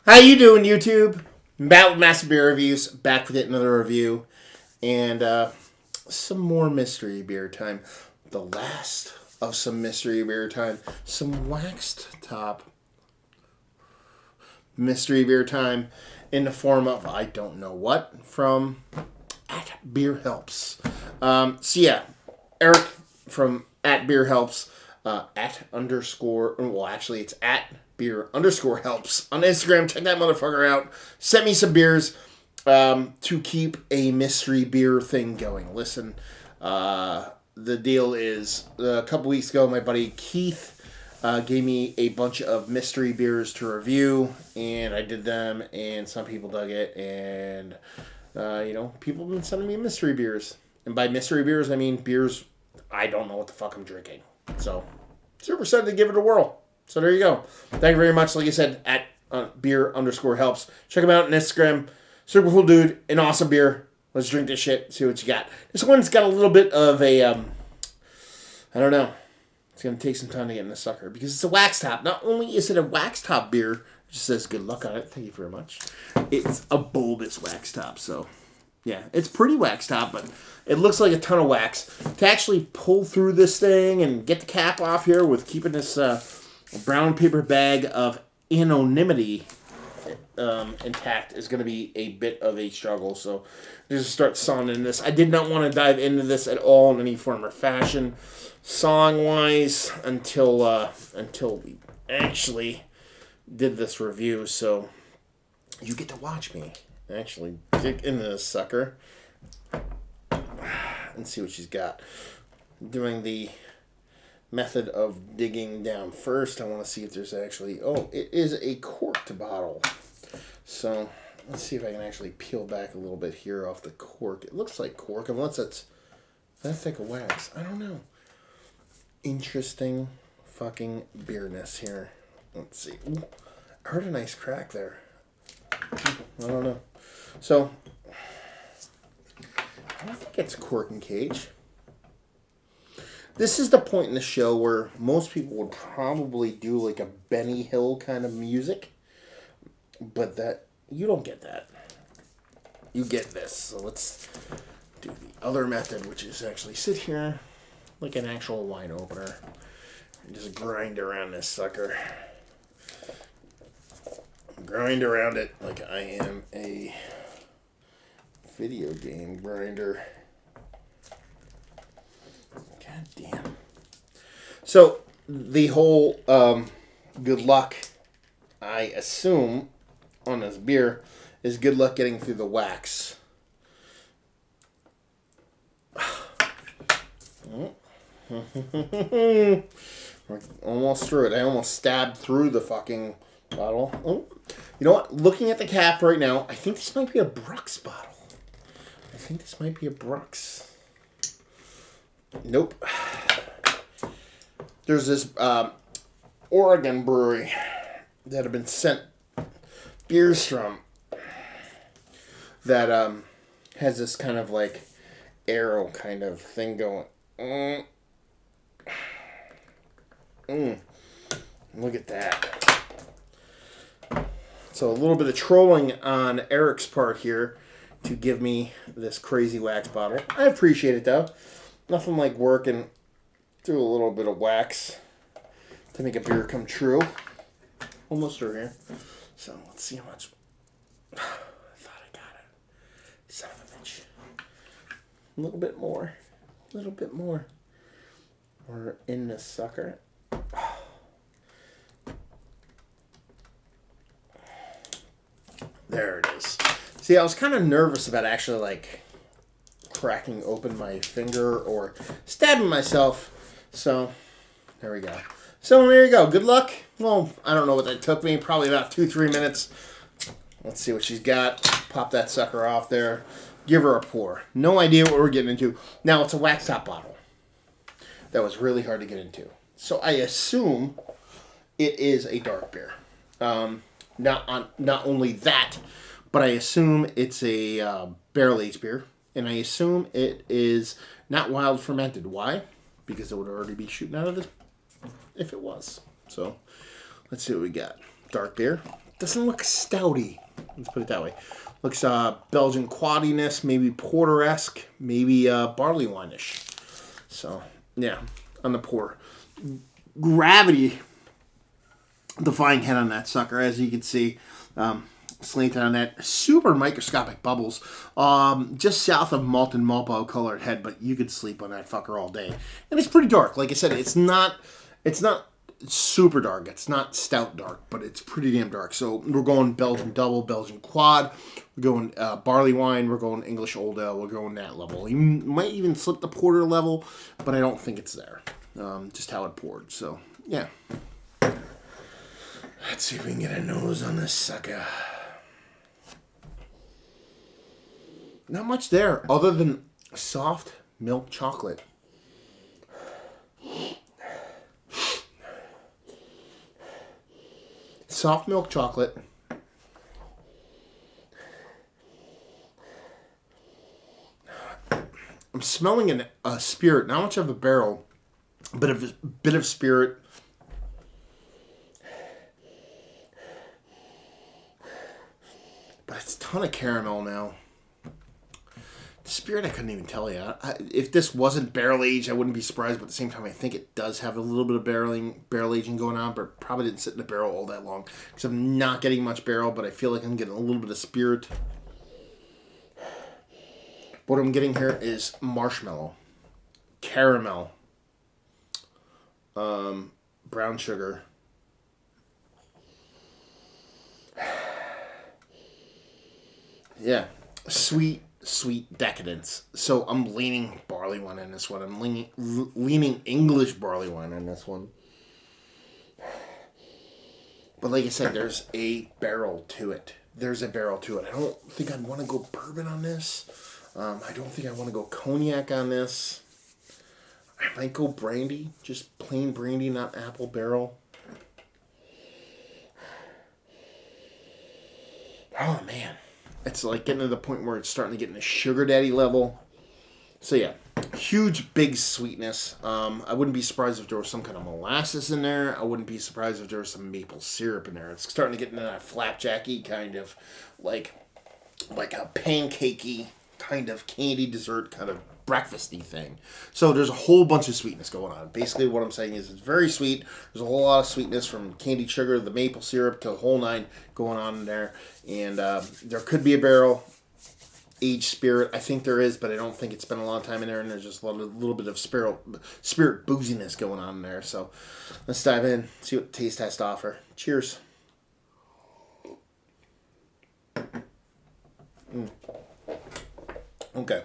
How you doing, YouTube? Back with Massive Beer Reviews, back with yet another review, and some more mystery beer time. The last of some mystery beer time. Some waxed top mystery beer time in the form of I don't know what from at Beer Helps. Eric from at Beer Helps, it's at beer underscore helps on Instagram. Check that motherfucker out. Send me some beers to keep a mystery beer thing going. Listen, the deal is a couple weeks ago, my buddy Keith gave me a bunch of mystery beers to review, and I did them, and some people dug it, and people have been sending me mystery beers. And by mystery beers, I mean beers I don't know what the fuck I'm drinking. So, super excited to give it a whirl. So there you go. Thank you very much. Like I said, at beer underscore helps. Check him out on Instagram. Super cool dude. An awesome beer. Let's drink this shit. See what you got. This one's got a little bit of a, I don't know. It's going to take some time to get in the sucker. Because it's a wax top. Not only is it a wax top beer, it just says good luck on it. Thank you very much. It's a bulbous wax top. So, yeah. It's pretty wax top, but it looks like a ton of wax. To actually pull through this thing and get the cap off here with keeping this brown paper bag of anonymity intact is going to be a bit of a struggle. So just start sawing in this. I did not want to dive into this at all in any form or fashion, song wise, until we actually did this review. So you get to watch me actually dig into this sucker and see what she's got. Doing the method of digging down first. I want to see if there's actually... Oh, it is a corked bottle. So, let's see if I can actually peel back a little bit here off the cork. It looks like cork, unless it's that thick of wax. I don't know. Interesting fucking beerness here. Let's see. Ooh, I heard a nice crack there. I don't know. So, I don't think it's cork and cage. This is the point in the show where most people would probably do like a Benny Hill kind of music. But that, you don't get that. You get this. So let's do the other method, which is actually sit here like an actual wine opener and just grind around this sucker. Grind around it like I am a video game grinder. God damn. So, the whole good luck, I assume, on this beer is good luck getting through the wax. We're almost through it. I almost stabbed through the fucking bottle. Oh, you know what? Looking at the cap right now, I think this might be a Brooks bottle. I think this might be a Brooks. Nope. There's this Oregon brewery that have been sent beers from that has this kind of like arrow kind of thing going. Look at that. So a little bit of trolling on Eric's part here to give me this crazy wax bottle. I appreciate it though. Nothing like working through a little bit of wax to make a beer come true. Almost through here. So, let's see how much. I thought I got it. Son of a bitch. A little bit more. A little bit more. We're in this sucker. There it is. See, I was kind of nervous about actually, like, cracking open my finger or stabbing myself. So, there we go. So, there you go. Good luck. Well, I don't know what that took me. Probably about 2-3 minutes. Let's see what she's got. Pop that sucker off there. Give her a pour. No idea what we're getting into. Now, it's a wax top bottle. That was really hard to get into. So, I assume it is a dark beer. Not only that, but I assume it's a barrel-aged beer. And I assume it is not wild fermented. Why? Because it would already be shooting out of this if it was. So, let's see what we got. Dark beer. doesn't look stouty. Let's put it that way. Looks Belgian quaddiness, maybe porter-esque, maybe barley wine-ish. So, yeah, on the pour. Gravity defying head on that sucker, as you can see. Slanted on that. Super microscopic bubbles. Just south of Malton Malpo colored head, but you could sleep on that fucker all day. And it's pretty dark. Like I said, it's not super dark. It's not stout dark, but it's pretty damn dark. So we're going Belgian double, Belgian quad. We're going barley wine. We're going English old ale. We're going that level. You might even slip the porter level, but I don't think it's there. Just how it poured. So, yeah. Let's see if we can get a nose on this sucker. Not much there, other than soft milk chocolate. Soft milk chocolate. I'm smelling a spirit, not much of a barrel, but a bit of spirit. But it's a ton of caramel now. Spirit, I couldn't even tell you. If this wasn't barrel aged, I wouldn't be surprised. But at the same time, I think it does have a little bit of barrel aging going on, but probably didn't sit in the barrel all that long. Because I'm not getting much barrel, but I feel like I'm getting a little bit of spirit. What I'm getting here is marshmallow, caramel, brown sugar. Yeah, sweet decadence. So I'm leaning barley wine in this one. I'm leaning English barley wine in this one. But like I said, there's a barrel to it. I don't think I'd want to go bourbon on this. I don't think I want to go cognac on this. I might go brandy. Just plain brandy, not apple barrel. Oh, man. It's like getting to the point where it's starting to get in a sugar daddy level. So yeah, huge, big sweetness. I wouldn't be surprised if there was some kind of molasses in there. I wouldn't be surprised if there was some maple syrup in there. It's starting to get into that flapjacky kind of, like a pancakey kind of candy dessert kind of breakfasty thing. So there's a whole bunch of sweetness going on. Basically what I'm saying is it's very sweet. There's a whole lot of sweetness from candied sugar, the maple syrup, to the whole nine going on in there. And there could be a barrel aged spirit. I think there is, but I don't think it's been a long time in there, and there's just a little bit of spirit booziness going on in there. So let's dive in, see what the taste has to offer. Cheers. Okay.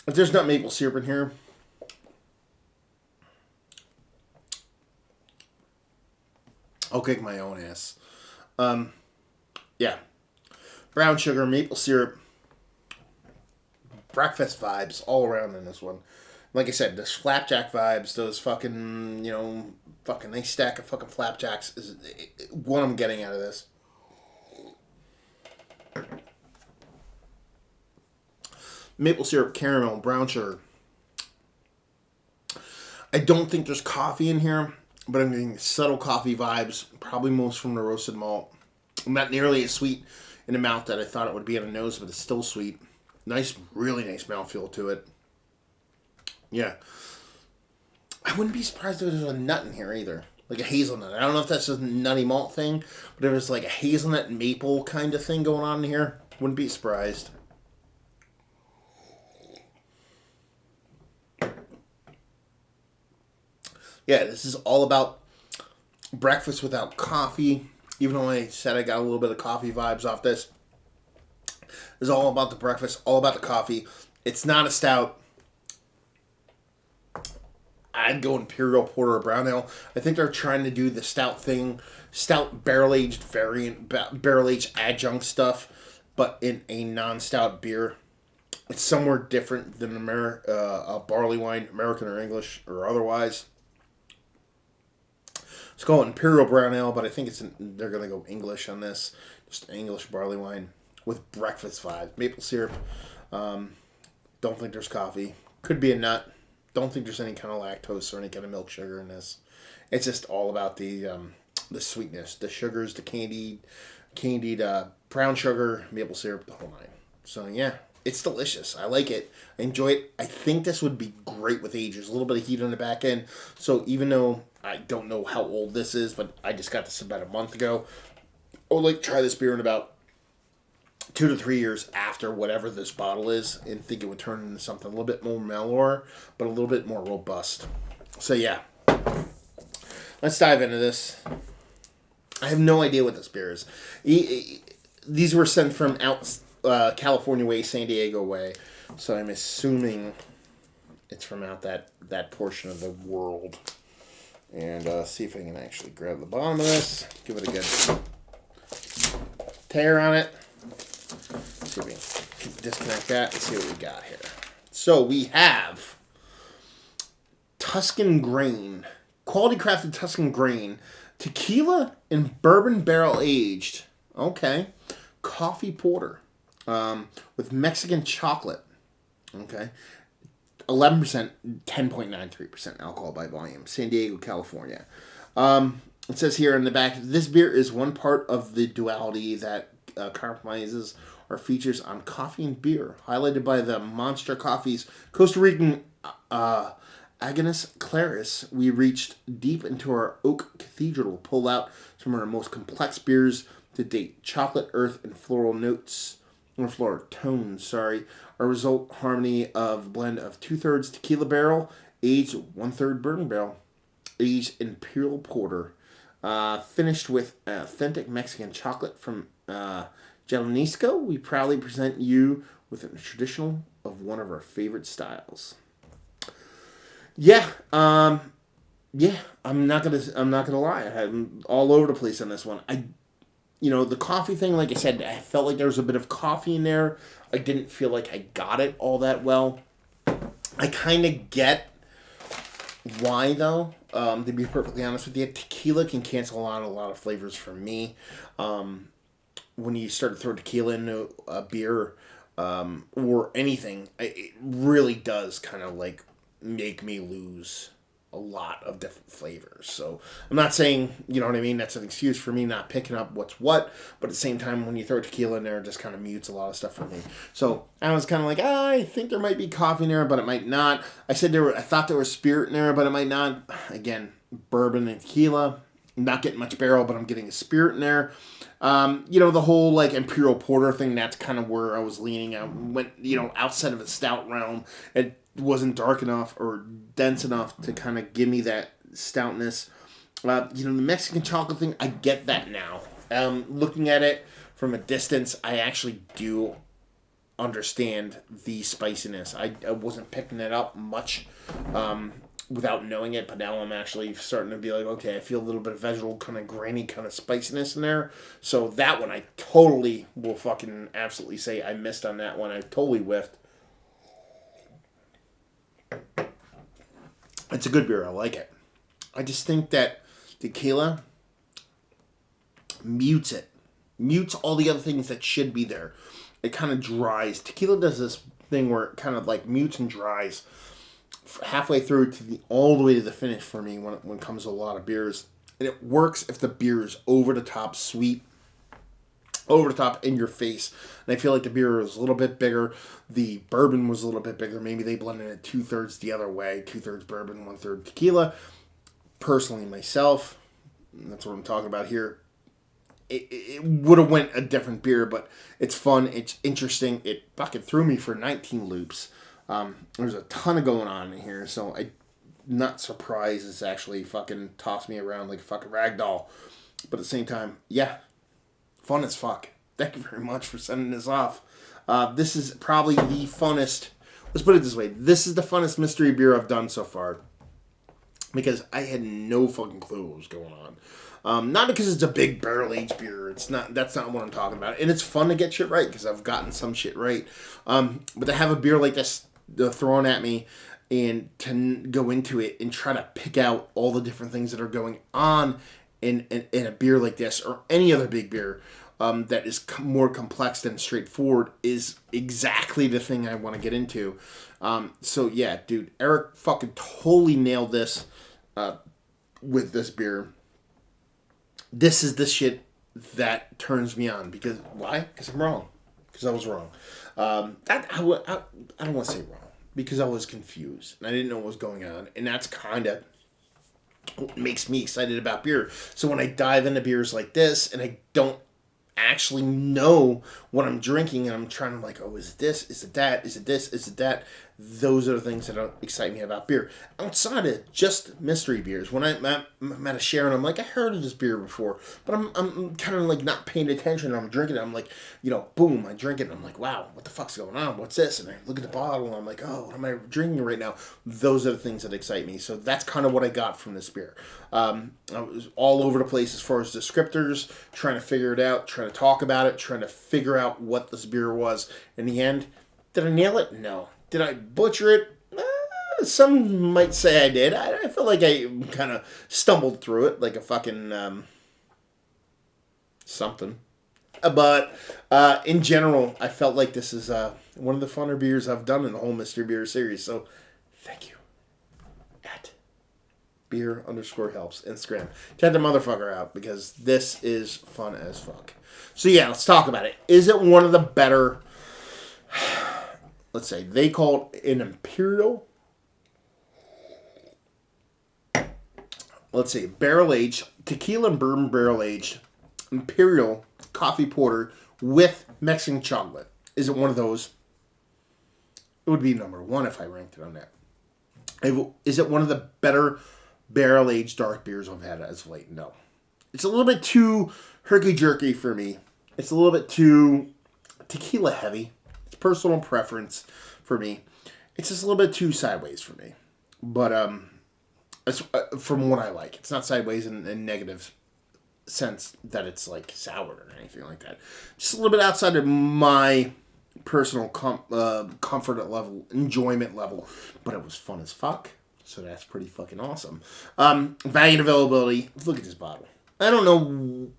If there's not maple syrup in here, I'll kick my own ass. Yeah. Brown sugar, maple syrup, breakfast vibes all around in this one. Like I said, those flapjack vibes, those fucking, fucking nice stack of fucking flapjacks is what I'm getting out of this. Maple syrup, caramel, brown sugar. I don't think there's coffee in here, but I'm getting subtle coffee vibes, probably most from the roasted malt. Not nearly as sweet in the mouth that I thought it would be on the nose, but it's still sweet. Nice, really nice mouthfeel to it. Yeah. I wouldn't be surprised if there's a nut in here either. Like a hazelnut. I don't know if that's just a nutty malt thing, but if there's like a hazelnut maple kind of thing going on in here, wouldn't be surprised. Yeah, this is all about breakfast without coffee. Even though I said I got a little bit of coffee vibes off this. It's all about the breakfast, all about the coffee. It's not a stout. I'd go Imperial Porter or Brown Ale. I think they're trying to do the stout thing, stout barrel-aged variant, barrel-aged adjunct stuff, but in a non-stout beer. It's somewhere different than a barley wine, American or English or otherwise. It's called Imperial Brown Ale, but I think they're going to go English on this. Just English barley wine with breakfast vibes. Maple syrup. Don't think there's coffee. Could be a nut. don't think there's any kind of lactose or any kind of milk sugar in this. It's just all about the sweetness, the sugars, the candied brown sugar, maple syrup, the whole nine. So yeah, it's delicious. I like it. I enjoy it. I think this would be great with age. There's a little bit of heat on the back end. So even though I don't know how old this is, but I just got this about a month ago, I would like to try this beer in about 2 to 3 years after whatever this bottle is, and think it would turn into something a little bit more mellower, but a little bit more robust. So yeah, let's dive into this. I have no idea what this beer is. These were sent from out California way, San Diego way, so I'm assuming it's from out that portion of the world. And see if I can actually grab the bottom of this, give it a good tear on it. See if we can disconnect that and see what we got here. So we have Tuscan Grain, quality crafted Tuscan Grain, tequila and bourbon barrel aged. Okay, coffee porter with Mexican chocolate. Okay, 11%, 10.93% alcohol by volume. San Diego, California. It says here in the back, this beer is one part of the duality that compromises our features on coffee and beer, highlighted by the Monster Coffee's Costa Rican Agnus Claris. We reached deep into our oak cathedral to pull out some of our most complex beers to date. Chocolate, earth, and floral notes, or floral tones, sorry. Our result harmony of a blend of 2/3 tequila barrel, aged 1/3 bourbon barrel, aged imperial porter, finished with authentic Mexican chocolate from Jalisco. We proudly present you with a traditional of one of our favorite styles. Yeah, yeah. I'm not gonna lie. I'm all over the place on this one. The coffee thing, like I said, I felt like there was a bit of coffee in there. I didn't feel like I got it all that well. I kind of get why, though. To be perfectly honest with you, tequila can cancel out a lot of flavors for me. When you start to throw tequila into a beer or anything, it really does kind of like make me lose a lot of different flavors. So I'm not saying, you know what I mean, that's an excuse for me not picking up what's what, but at the same time, when you throw tequila in there, it just kind of mutes a lot of stuff for me. So I was kind of like, I think there might be coffee in there, but it might not. I thought there was spirit in there, but it might not. Again, bourbon and tequila. I'm not getting much barrel, but I'm getting a spirit in there. The whole like imperial porter thing, that's kind of where I was leaning. I went, outside of a stout realm. It wasn't dark enough or dense enough to kind of give me that stoutness. The Mexican chocolate thing, I get that now. Looking at it from a distance, I actually do understand the spiciness. I wasn't picking it up much without knowing it, but now I'm actually starting to be like, okay, I feel a little bit of vegetable kind of grainy kind of spiciness in there. So that one I totally will fucking absolutely say I missed on that one. I totally whiffed. It's a good beer. I like it. I just think that tequila mutes it. Mutes all the other things that should be there. It kind of dries. Tequila does this thing where it kind of like mutes and dries halfway through to all the way to the finish for me when it comes to a lot of beers. And it works if the beer is over the top sweet, over the top in your face. And I feel like the beer was a little bit bigger. The bourbon was a little bit bigger. Maybe they blended it 2/3 the other way. 2/3 bourbon, 1/3 tequila. Personally, myself, that's what I'm talking about here. It would have went a different beer, but it's fun. It's interesting. It fucking threw me for 19 loops. There's a ton of going on in here, so I'm not surprised it's actually fucking tossed me around like a fucking ragdoll. But at the same time, yeah, fun as fuck. Thank you very much for sending this off. This is probably the funnest, let's put it this way, this is the funnest mystery beer I've done so far. Because I had no fucking clue what was going on. Not because it's a big barrel-aged beer. That's not what I'm talking about. And it's fun to get shit right, because I've gotten some shit right. But to have a beer like this thrown at me, and to go into it and try to pick out all the different things that are going on in a beer like this, or any other big beer, that is more complex than straightforward is exactly the thing I want to get into. So yeah, dude, Eric fucking totally nailed this with this beer. This is the shit that turns me on. Because why? Because I'm wrong. Because I was wrong. I don't want to say wrong. Because I was confused. And I didn't know what was going on. And that's kind of what makes me excited about beer. So when I dive into beers like this and I don't actually know what I'm drinking and I'm trying to like, oh, is it this? Is it that? Is it this? Is it that? Those are the things that excite me about beer. Outside of just mystery beers, when I'm at a share and I'm like, I heard of this beer before, but I'm kind of like not paying attention. I'm drinking it. I'm like, boom, I drink it. And I'm like, wow, what the fuck's going on? What's this? And I look at the bottle and I'm like, oh, what am I drinking right now? Those are the things that excite me. So that's kind of what I got from this beer. I was all over the place as far as descriptors, trying to figure it out, trying to talk about it, trying to figure out what this beer was. In the end, did I nail it? No. Did I butcher it? Some might say I did. I feel like I kind of stumbled through it like a fucking something. But in general, I felt like this is one of the funner beers I've done in the whole Mystery Beer series. So thank you. At beer_helps Instagram. Check the motherfucker out because this is fun as fuck. So yeah, let's talk about it. Is it one of the better... Let's say they call it an imperial. Let's say barrel aged tequila and bourbon barrel aged imperial coffee porter with Mexican chocolate. Is it one of those? It would be number one if I ranked it on that. Is it one of the better barrel aged dark beers I've had as of late? No. It's a little bit too herky jerky for me. It's a little bit too tequila heavy. Personal preference for me. It's just a little bit too sideways for me. But it's, from what I like. It's not sideways in a negative sense that it's like sour or anything like that. Just a little bit outside of my personal comfort level, enjoyment level. But it was fun as fuck. So that's pretty fucking awesome. Value and availability. Look at this bottle. I don't know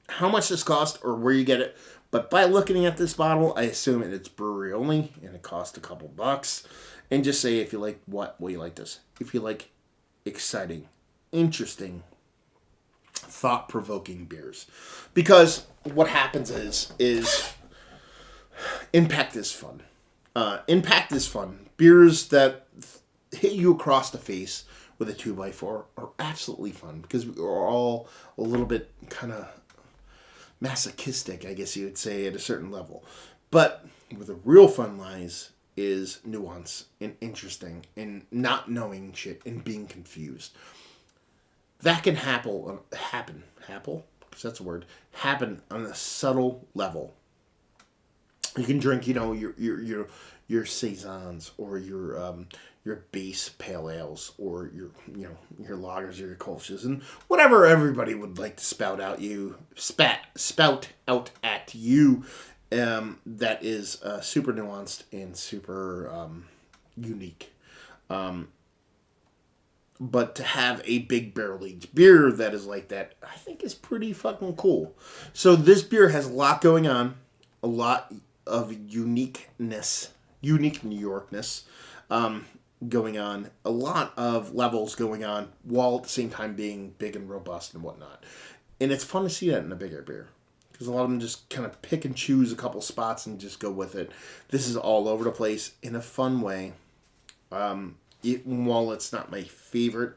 how much this cost or where you get it. But by looking at this bottle, I assume it's brewery only, and it costs a couple bucks. And just say if you like what you like this. If you like exciting, interesting, thought-provoking beers. Because what happens is impact is fun. Impact is fun. Beers that hit you across the face with a 2x4 are absolutely fun. Because we're all a little bit kind of masochistic, I guess you would say, at a certain level. But where the real fun lies is nuance and interesting and not knowing shit and being confused. That can happen, because that's a word, happen on a subtle level. You can drink, your saisons or your base pale ales or your lagers or your kolsches and whatever everybody would like to spout out at you. That is super nuanced and super unique. But to have a big barrel aged beer that is like that, I think is pretty fucking cool. So this beer has a lot going on, a lot of uniqueness, unique New Yorkness going on, a lot of levels going on, while at the same time being big and robust and whatnot. And it's fun to see that in a bigger beer. Because a lot of them just kind of pick and choose a couple spots and just go with it. This is all over the place in a fun way. While it's not my favorite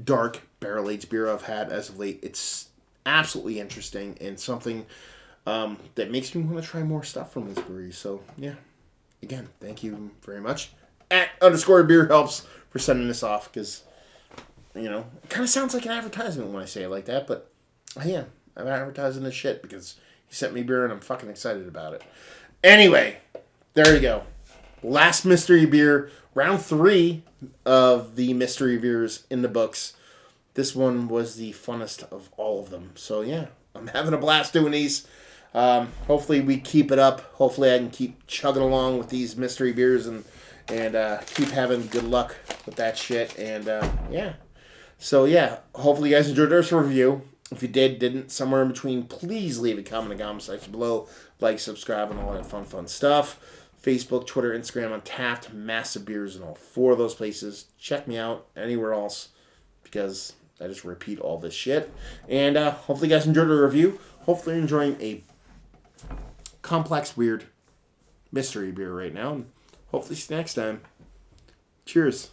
dark barrel-aged beer I've had as of late, it's absolutely interesting and something that makes me want to try more stuff from this brewery. So, yeah. Again, thank you very much. At _beer helps for sending this off because, it kind of sounds like an advertisement when I say it like that, but I am. I'm advertising this shit because he sent me beer and I'm fucking excited about it. Anyway, there you go. Last mystery beer, round 3 of the mystery beers in the books. This one was the funnest of all of them. So yeah, I'm having a blast doing these. Hopefully we keep it up. Hopefully I can keep chugging along with these mystery beers and keep having good luck with that shit. And yeah. So yeah, hopefully you guys enjoyed this review. If you didn't, somewhere in between, please leave a comment in the comment section below. Like, subscribe, and all that fun stuff. Facebook, Twitter, Instagram, Untapped, Massive Beers in all 4 of those places. Check me out anywhere else because I just repeat all this shit. And hopefully you guys enjoyed the review. Hopefully you're enjoying a complex, weird mystery beer right now. And hopefully see you next time. Cheers.